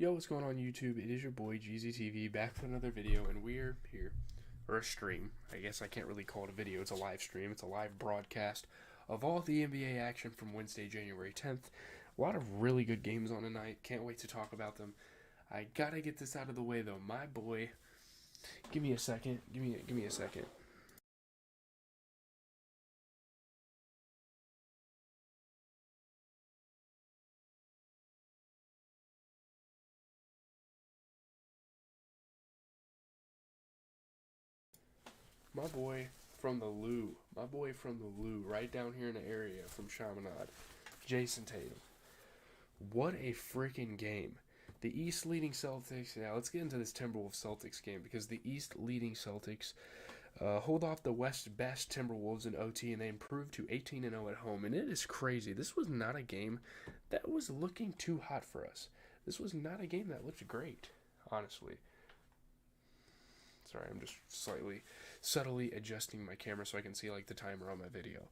Yo, what's going on YouTube? It is your boy GZTV back with another video, and we're here, or a stream. I guess I can't really call it a video, it's a live stream. It's a live broadcast of all the NBA action from Wednesday, January 10th. A lot of really good games on tonight. Can't wait to talk about them. I gotta get this out of the way though. My boy, give me a second. Give me a second. My boy from the Lou, right down here in the area from Chaminade, Jason Tatum. What a freaking game. The East leading Celtics. Yeah, let's get into this Timberwolves Celtics game because the East leading Celtics hold off the West best Timberwolves in OT and they improved to 18-0 at home. And it is crazy. This was not a game that was looking too hot for us. This was not a game that looked great, honestly. Sorry, I'm just subtly adjusting my camera so I can see like the timer on my video.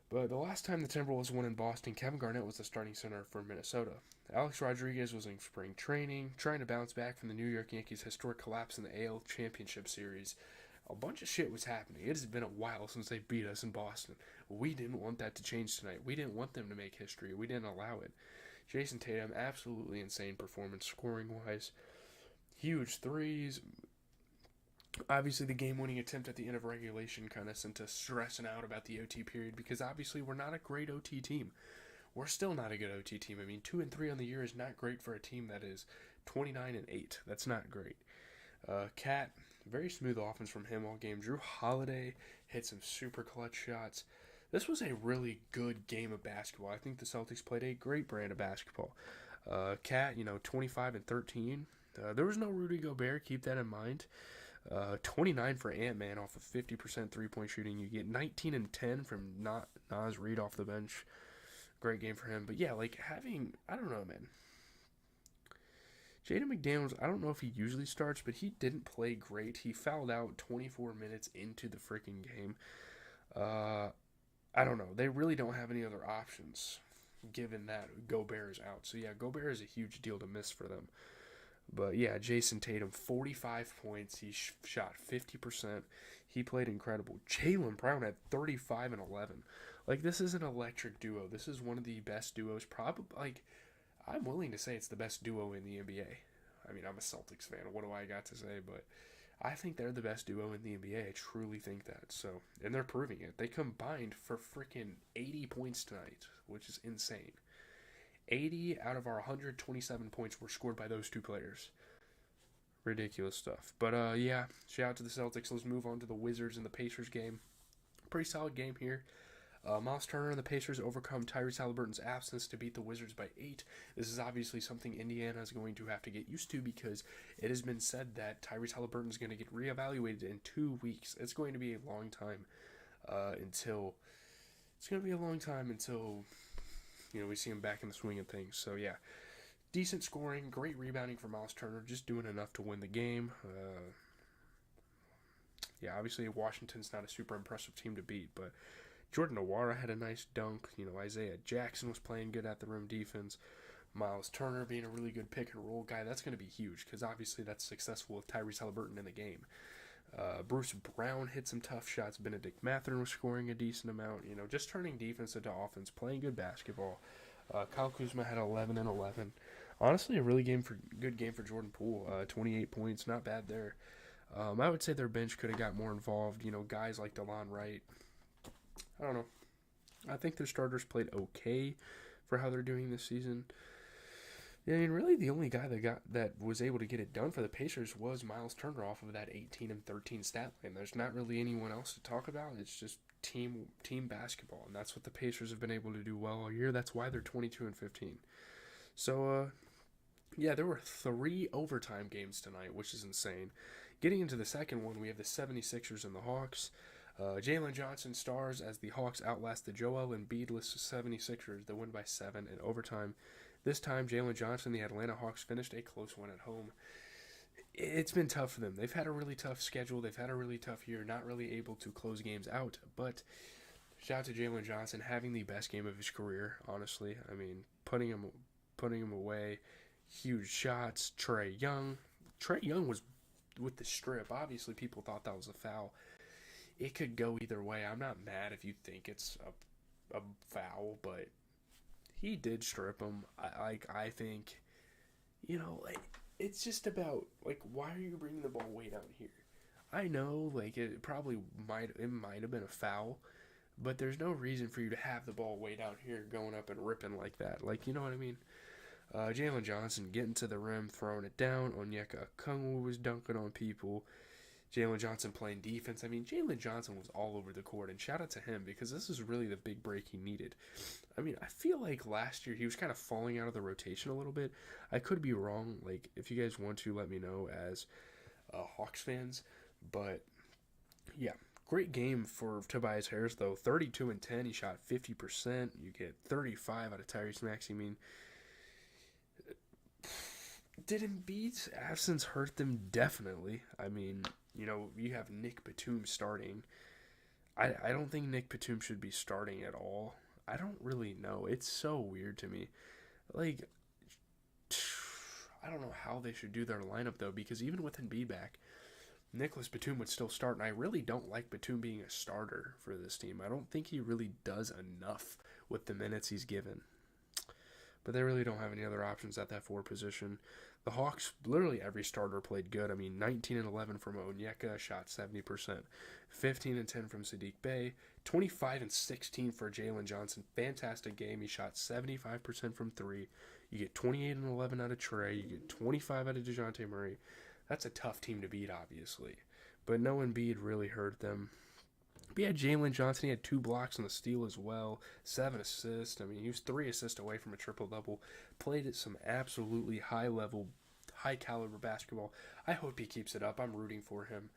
But the last time the Timberwolves won in Boston, Kevin Garnett was the starting center for Minnesota. Alex Rodriguez was in spring training, trying to bounce back from the New York Yankees' historic collapse in the AL Championship Series. A bunch of shit was happening. It has been a while since they beat us in Boston. We didn't want that to change tonight. We didn't want them to make history. We didn't allow it. Jason Tatum, absolutely insane performance scoring-wise. Huge threes. Obviously, the game-winning attempt at the end of regulation kind of sent us stressing out about the OT period because obviously we're not a great OT team. We're still not a good OT team. I mean, 2-3 on the year is not great for a team that is 29-8. That's not great. Cat, very smooth offense from him all game. Drew Holiday hit some super clutch shots. This was a really good game of basketball. I think the Celtics played a great brand of basketball. Cat, 25 and 13. There was no Rudy Gobert. Keep that in mind. 29 for Ant-Man off of 50% three-point shooting. You get 19 and 10 from Naz Reid off the bench. Great game for him. But yeah, I don't know, man. Jaden McDaniels, I don't know if he usually starts, but he didn't play great. He fouled out 24 minutes into the freaking game. I don't know. They really don't have any other options given that Gobert is out. So yeah, Gobert is a huge deal to miss for them. But yeah, Jason Tatum, 45 points. He shot 50%. He played incredible. Jaylen Brown had 35 and 11. This is an electric duo. This is one of the best duos. Probably, I'm willing to say it's the best duo in the NBA. I mean, I'm a Celtics fan. What do I got to say? But I think they're the best duo in the NBA. I truly think that. So, and they're proving it. They combined for freaking 80 points tonight, which is insane. 80 out of our 127 points were scored by those two players. Ridiculous stuff. But yeah, shout out to the Celtics. Let's move on to the Wizards and the Pacers game. Pretty solid game here. Miles Turner and the Pacers overcome Tyrese Halliburton's absence to beat the Wizards by 8. This is obviously something Indiana is going to have to get used to because it has been said that Tyrese Halliburton is going to get reevaluated in 2 weeks. It's going to be a long time until we see him back in the swing of things. So yeah, decent scoring, great rebounding for Miles Turner, just doing enough to win the game. Yeah, obviously Washington's not a super impressive team to beat, but Jordan Nwora had a nice dunk. Isaiah Jackson was playing good at the rim defense. Miles Turner being a really good pick and roll guy, that's going to be huge because obviously that's successful with Tyrese Halliburton in the game. Bruce Brown hit some tough shots. Benedict Mathurin was scoring a decent amount. Just turning defense into offense, playing good basketball. Kyle Kuzma had 11 and 11. Honestly, a really good game for Jordan Poole. 28 points, not bad there. I would say their bench could have got more involved. Guys like DeLon Wright. I don't know. I think their starters played okay for how they're doing this season. Yeah, I mean, really, the only guy that was able to get it done for the Pacers was Miles Turner off of that 18 and 13 stat line. There's not really anyone else to talk about. It's just team basketball, and that's what the Pacers have been able to do well all year. That's why they're 22 and 15. So, yeah, there were 3 overtime games tonight, which is insane. Getting into the second one, we have the 76ers and the Hawks. Jalen Johnson stars as the Hawks outlast the Joel Embiid-less 76ers that win by 7 in overtime. This time, Jalen Johnson, the Atlanta Hawks, finished a close one at home. It's been tough for them. They've had a really tough schedule. They've had a really tough year, not really able to close games out. But shout out to Jalen Johnson having the best game of his career, honestly. I mean, putting him away. huge shots. Trae Young. Trae Young was with the strip. Obviously, people thought that was a foul. It could go either way. I'm not mad if you think it's a foul, but he did strip him. I think, it's just about, why are you bringing the ball way down here? I know, it might have been a foul, but there's no reason for you to have the ball way down here going up and ripping like that. You know what I mean? Jalen Johnson getting to the rim, throwing it down. Onyeka Okongwu was dunking on people. Jalen Johnson playing defense. I mean, Jalen Johnson was all over the court, and shout out to him because this is really the big break he needed. I mean, I feel like last year he was kind of falling out of the rotation a little bit. I could be wrong. If you guys want to, let me know as Hawks fans. But, yeah, great game for Tobias Harris, though. 32 and 10. He shot 50%. You get 35 out of Tyrese Maxey. I mean, did Embiid's absence hurt them? Definitely. I mean, you have Nick Batum starting. I don't think Nick Batum should be starting at all. I don't really know. It's so weird to me. I don't know how they should do their lineup, though, because even with Embiid back, Nicholas Batum would still start, and I really don't like Batum being a starter for this team. I don't think he really does enough with the minutes he's given. But they really don't have any other options at that forward position. The Hawks, literally every starter played good. I mean, 19 and 11 from Onyeka, shot 70%. 15 and 10 from Saddiq Bey. 25 and 16 for Jalen Johnson. Fantastic game. He shot 75% from three. You get 28 and 11 out of Trae. You get 25 out of DeJounte Murray. That's a tough team to beat, obviously. But no Embiid really hurt them. But yeah, Jalen Johnson, he had 2 blocks on the steal as well, 7 assists. I mean, he was 3 assists away from a triple-double. Played at some absolutely high-level, high-caliber basketball. I hope he keeps it up. I'm rooting for him.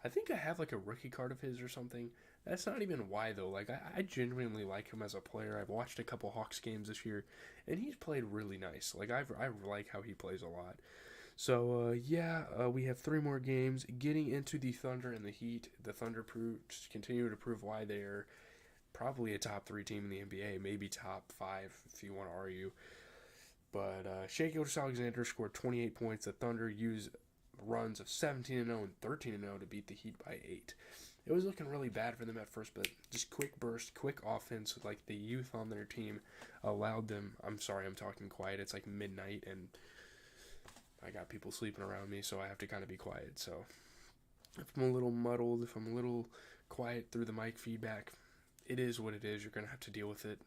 I think I have a rookie card of his or something. That's not even why, though. I genuinely like him as a player. I've watched a couple Hawks games this year, and he's played really nice. I like how he plays a lot. So, we have 3 more games. Getting into the Thunder and the Heat. The Thunder continue to prove why they're probably a top 3 team in the NBA. Maybe top 5 if you want to argue. But Shai Gilgeous-Alexander scored 28 points. The Thunder used runs of 17-0 and 13-0 to beat the Heat by 8. It was looking really bad for them at first, but just quick burst, quick offense. The youth on their team allowed them. I'm sorry, I'm talking quiet. It's midnight, and I got people sleeping around me, so I have to kind of be quiet. So if I'm a little muddled, if I'm a little quiet through the mic feedback, it is what it is. You're going to have to deal with it.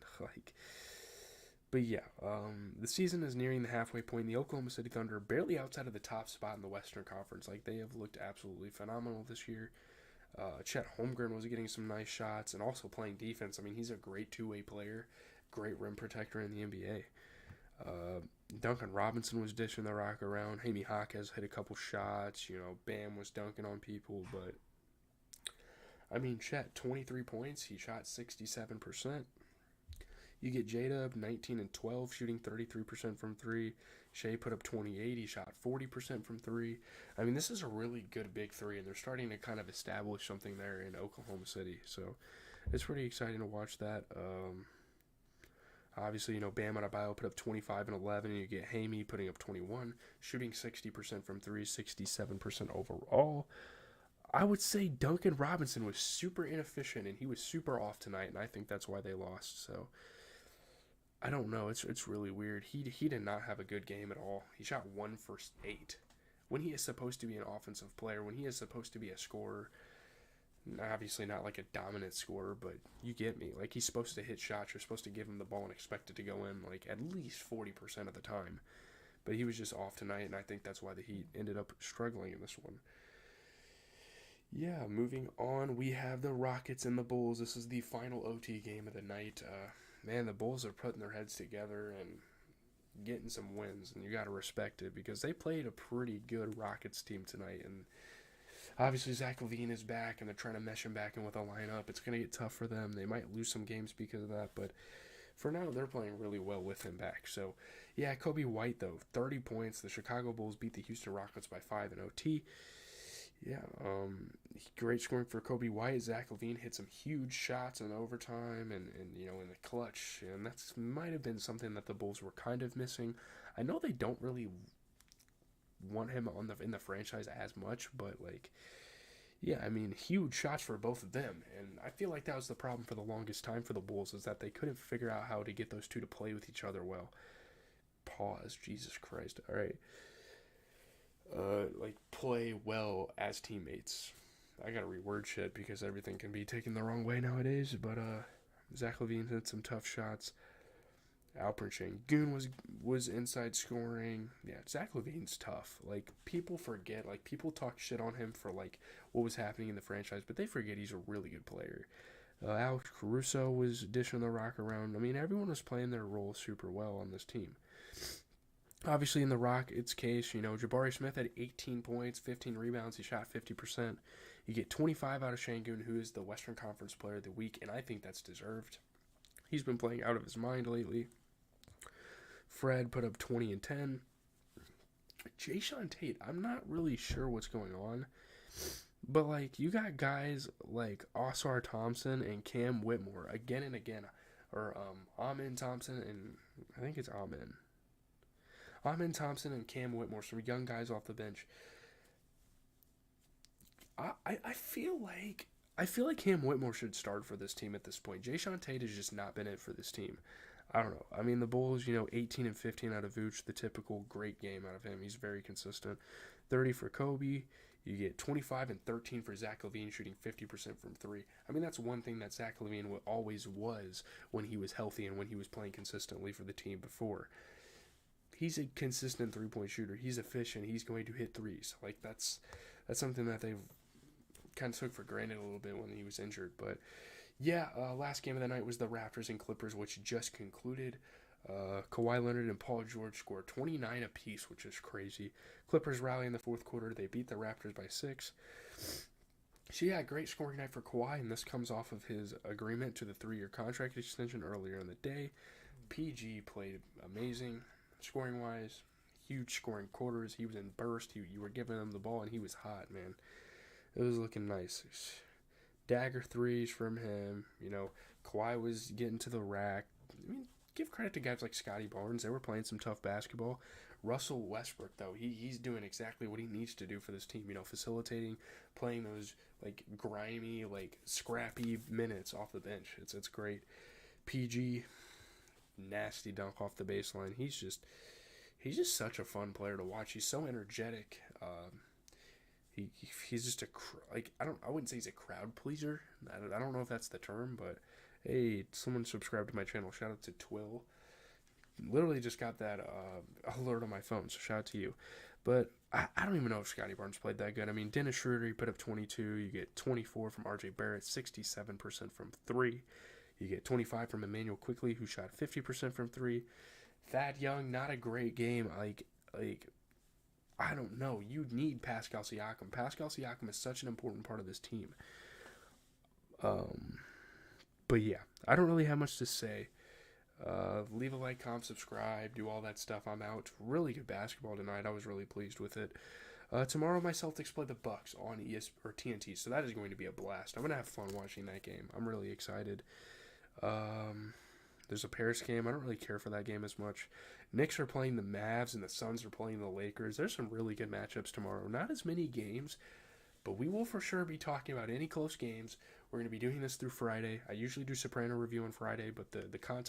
But yeah, the season is nearing the halfway point. The Oklahoma City Thunder are barely outside of the top spot in the Western Conference. They have looked absolutely phenomenal this year. Chet Holmgren was getting some nice shots and also playing defense. I mean, he's a great two-way player, great rim protector in the NBA. Duncan Robinson was dishing the rock around. Jaime Jaquez hit a couple shots. Bam was dunking on people. But, I mean, Chet, 23 points. He shot 67%. You get J-Dub, 19 and 12, shooting 33% from 3. Shai put up 28. He shot 40% from 3. I mean, this is a really good big 3, and they're starting to kind of establish something there in Oklahoma City. So, it's pretty exciting to watch that. Obviously, Bam Adebayo put up 25 and 11, and you get Jaime putting up 21, shooting 60% from 3, 67% overall. I would say Duncan Robinson was super inefficient, and he was super off tonight, and I think that's why they lost. So, I don't know. It's really weird. He did not have a good game at all. He shot 1 for 8. When he is supposed to be an offensive player, when he is supposed to be a scorer, obviously not a dominant scorer, but you get me. He's supposed to hit shots. You're supposed to give him the ball and expect it to go in at least 40% of the time. But he was just off tonight, and I think that's why the Heat ended up struggling in this one. Yeah, moving on, we have the Rockets and the Bulls. This is the final OT game of the night. Man, the Bulls are putting their heads together and getting some wins, and you got to respect it because they played a pretty good Rockets team tonight, and obviously Zach LaVine is back, and they're trying to mesh him back in with a lineup. It's going to get tough for them. They might lose some games because of that, but for now, they're playing really well with him back. So, yeah, Kobe White, though, 30 points. The Chicago Bulls beat the Houston Rockets by 5 in OT. Yeah, great scoring for Kobe White. Zach LaVine hit some huge shots in overtime and in the clutch, and that's might have been something that the Bulls were kind of missing. I know they don't really want him in the franchise as much, but like, yeah, I mean, huge shots for both of them, and I feel like that was the problem for the longest time for the Bulls, is that they couldn't figure out how to get those two to play with each other well. Pause, Jesus Christ. All right, like play well as teammates. I gotta reword shit because everything can be taken the wrong way nowadays. But Zach LaVine hit some tough shots. Alperen Sengun was inside scoring. Yeah, Zach LaVine's tough. Like, people forget. Like, people talk shit on him for like what was happening in the franchise, but they forget he's a really good player. Alex Caruso was dishing the rock around. I mean, everyone was playing their role super well on this team. Obviously, in the Rockets' case, Jabari Smith had 18 points, 15 rebounds. He shot 50%. You get 25 out of Sengun, who is the Western Conference Player of the Week, and I think that's deserved. He's been playing out of his mind lately. Fred put up 20 and 10. Jae'Sean Tate, I'm not really sure what's going on. But, like, you got guys like Osar Thompson and Cam Whitmore again and again. Or Amin Thompson and I think it's Amin. Amin Thompson and Cam Whitmore, some young guys off the bench. I feel like Cam Whitmore should start for this team at this point. Jae'Sean Tate has just not been it for this team. I don't know. I mean, the Bulls, 18 and 15 out of Vooch, the typical great game out of him. He's very consistent. 30 for Kobe. You get 25 and 13 for Zach LaVine, shooting 50% from three. I mean, that's one thing that Zach LaVine always was when he was healthy and when he was playing consistently for the team before. He's a consistent three-point shooter. He's efficient. He's going to hit threes. Like, that's something that they've kind of took for granted a little bit when he was injured. But yeah, last game of the night was the Raptors and Clippers, which just concluded. Kawhi Leonard and Paul George scored 29 apiece, which is crazy. Clippers rally in the fourth quarter. They beat the Raptors by 6. So yeah, great scoring night for Kawhi, and this comes off of his agreement to the 3-year contract extension earlier in the day. PG played amazing scoring-wise. Huge scoring quarters. He was in burst. You were giving him the ball, and he was hot, man. It was looking nice. Dagger threes from him. Kawhi was getting to the rack. I mean, give credit to guys like Scotty Barnes. They were playing some tough basketball. Russell Westbrook, though, he's doing exactly what he needs to do for this team. Facilitating, playing those like grimy, like scrappy minutes off the bench. It's great. PG, nasty dunk off the baseline. He's just such a fun player to watch. He's so energetic. He's just I wouldn't say he's a crowd pleaser. I don't know if that's the term, but hey, someone subscribed to my channel. Shout out to Twill. Literally just got that alert on my phone, so shout out to you. But I don't even know if Scotty Barnes played that good. I mean, Dennis Schroeder, he put up 22. You get 24 from RJ Barrett, 67% from 3. You get 25 from Emmanuel Quickley, who shot 50% from 3. Thad Young, not a great game. Like I don't know. You need Pascal Siakam. Pascal Siakam is such an important part of this team. But yeah, I don't really have much to say. Leave a like, comment, subscribe, do all that stuff. I'm out. Really good basketball tonight. I was really pleased with it. Tomorrow, my Celtics play the Bucks on TNT, so that is going to be a blast. I'm going to have fun watching that game. I'm really excited. There's a Paris game. I don't really care for that game as much. Knicks are playing the Mavs, and the Suns are playing the Lakers. There's some really good matchups tomorrow. Not as many games, but we will for sure be talking about any close games. We're going to be doing this through Friday. I usually do Soprano review on Friday, but the content